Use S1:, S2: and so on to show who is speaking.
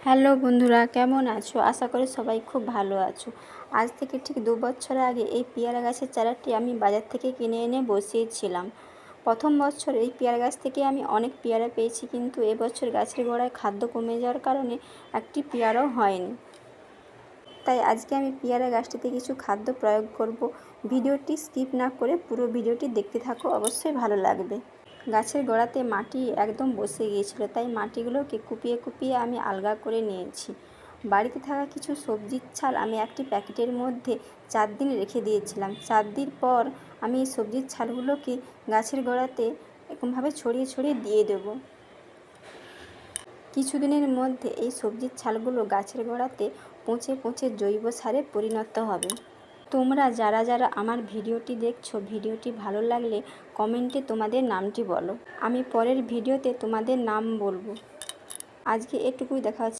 S1: Hello বন্ধুরা, কেমন আছো? আশা করি সবাই খুব ভালো আছো। আজ থেকে ঠিক 2 বছর আগে এই পেয়ারা গাছের চারাটি আমি বাজার থেকে কিনে এনে বসিয়েছিলাম। প্রথম বছর এই পেয়ারা গাছ থেকে আমি অনেক পেয়ারা পেয়েছি, কিন্তু এবছর গাছের গোড়ায় খাদ্য কমে যাওয়ার কারণে একটি পেয়ারাও হয়নি। তাই আজকে আমি পেয়ারা গাছটিতে কিছু খাদ্য প্রয়োগ করব। ভিডিওটি স্কিপ না করে পুরো ভিডিওটি দেখতে থাকো, অবশ্যই ভালো লাগবে। গাছের গোড়াতে মাটি একদম বসে গিয়েছিল, তাই মাটিগুলোকে কুপিয়ে কুপিয়ে আমি আলগা করে নিয়েছি। বাড়িতে থাকা কিছু সবজির ছাল আমি একটি প্যাকেটের মধ্যে 4 দিন রেখে দিয়েছিলাম। 4 দিন পর আমি এই সবজির ছালগুলোকে গাছের গোড়াতে এরকমভাবে ছড়িয়ে ছড়িয়ে দিয়ে দেবো। কিছুদিনের মধ্যে এই সবজির ছালগুলো গাছের গোড়াতে পচে পচে জৈব সারে পরিণত হবে। তোমরা যারা যারা আমার ভিডিওটি দেখছো, ভিডিওটি ভালো লাগলে কমেন্টে তোমাদের নামটি বলো। আমি পরের ভিডিওতে তোমাদের নাম বলবো। আজকে এটুকুই, দেখা হচ্ছে।